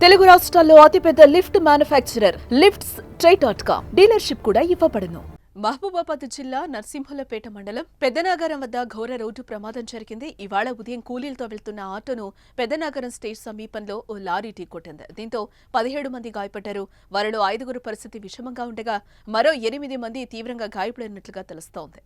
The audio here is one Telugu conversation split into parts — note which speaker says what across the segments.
Speaker 1: తెలుగు రాష్ట్రాల్లో అతిపెద్ద లిఫ్ట్ మ్యానుఫ్యాక్చరర్ లిఫ్ట్స్ ట్రై.com డీలర్షిప్ కూడా ఇవ్వబడును. మహబూబాబాద్ జిల్లా నర్సింహులపేట మండలం పెద్దనాగరం వద్ద ఘోర రోడ్డు ప్రమాదం జరిగింది. ఇవాళ ఉదయం కూలీలతో వెళ్తున్న ఆటోను పెద్దనాగరం స్టేజ్ సమీపంలో ఓ లారీ ఢీకొట్టింది. దీంతో 17 మంది గాయపడ్డారు. వారిలో 5గురు పరిస్థితి విషమంగా ఉండగా మరో 8 మంది తీవ్రంగా గాయపడినట్లుగా తెలుస్తోంది.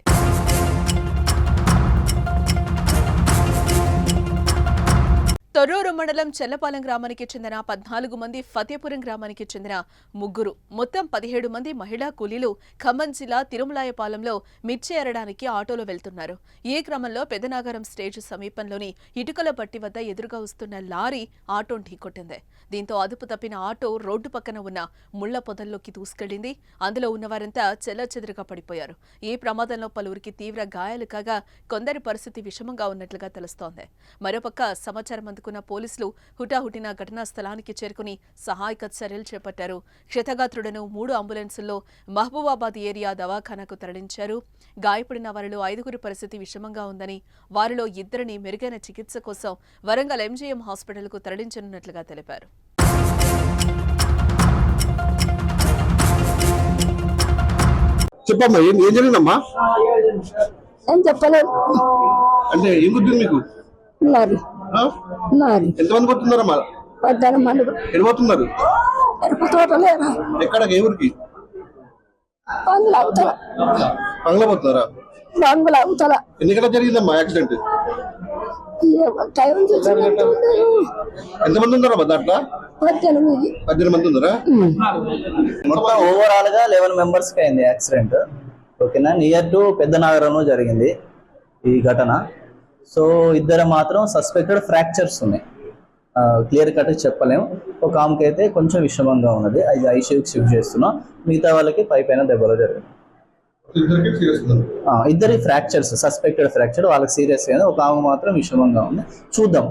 Speaker 1: తొర్రూరు మండలం చెల్లపాలెం గ్రామానికి చెందిన 14 మంది, ఫతేపురం గ్రామానికి చెందిన 3, మొత్తం 17 మంది మహిళా కూలీలు ఖమ్మం జిల్లా తిరుమలాయపాలెంలో మిర్చి ఏరడానికి ఆటోలో వెళ్తున్నారు. ఈ క్రమంలో పెద్దనాగరం స్టేజ్ సమీపంలోని ఇటుకల బట్టి వద్ద ఎదురుగా వస్తున్న లారీ ఆటోను ఢీకొట్టింది. దీంతో అదుపు తప్పిన ఆటో రోడ్డు పక్కన ఉన్న ముళ్ల పొదల్లోకి దూసుకెళ్లింది. అందులో ఉన్నవారంతా చెల్లచెదురుగా పడిపోయారు. ఈ ప్రమాదంలో పలువురికి తీవ్ర గాయాలు కాగా కొందరి పరిస్థితి విషమంగా ఉన్నట్లుగా తెలుస్తోంది. మరోపక్క సమాచారం అందుకున్న పోలీసులు హుటాహుటిన ఘటనా స్థలానికి చేరుకుని సహాయక చర్యలు చేపట్టారు. క్షతగాత్రులను 3 అంబులెన్సుల్లో మహబూబాబాద్ ఏరియా దవాఖానాకు తరలించారు. గాయపడిన వారిలో 5గురి పరిస్థితి విషమంగా ఉందని, వారిలో 2ని మెరుగైన చికిత్స కోసం వరంగల్ ఎంజీఎం హాస్పిటల్కు తరలించనున్నట్లుగా తెలిపారు.
Speaker 2: చెప్పమ్మా, ఏం జరిగిందమ్మా?
Speaker 3: ఏం చెప్పలేదు.
Speaker 2: అంటే ఏం గుర్తుంది మీకు? ఎంతమంది కొడుతున్నారమ్మా?
Speaker 3: 18 మంది.
Speaker 2: ఎడిపోతున్నారు? ఎక్కడ? ఏ ఊరికి? బంగ్లా పోతున్నారా? ఎన్ని గంటల జరిగిందమ్మా యాక్సిడెంట్? ఎంతమంది ఉన్నారమ్మా దాంట్లో? 18 మంది ఉన్నారా?
Speaker 4: మొత్తం ఓవరాల్ గా 11 మెంబర్స్ కి అయింది యాక్సిడెంట్. ఓకేనా, నియర్ టు పెద్దనాగరంలో జరిగింది ఈ ఘటన. సో 2 మాత్రం సస్పెక్టెడ్ ఫ్రాక్చర్స్ ఉన్నాయి. క్లియర్ కట్ చెప్పలేము. ఒక ఆమెకి అయితే కొంచెం విషమంగా ఉన్నది, అది ఐసీయూకి షిఫ్ట్ చేస్తున్నాం. మిగతా వాళ్ళకి పైన దెబ్బలు జరిగింది. 2 ఫ్రాక్చర్స్, సస్పెక్టెడ్ ఫ్రాక్చర్, వాళ్ళకి సీరియస్ గా. ఒక ఆమె మాత్రం విషమంగా ఉంది. చూద్దాం.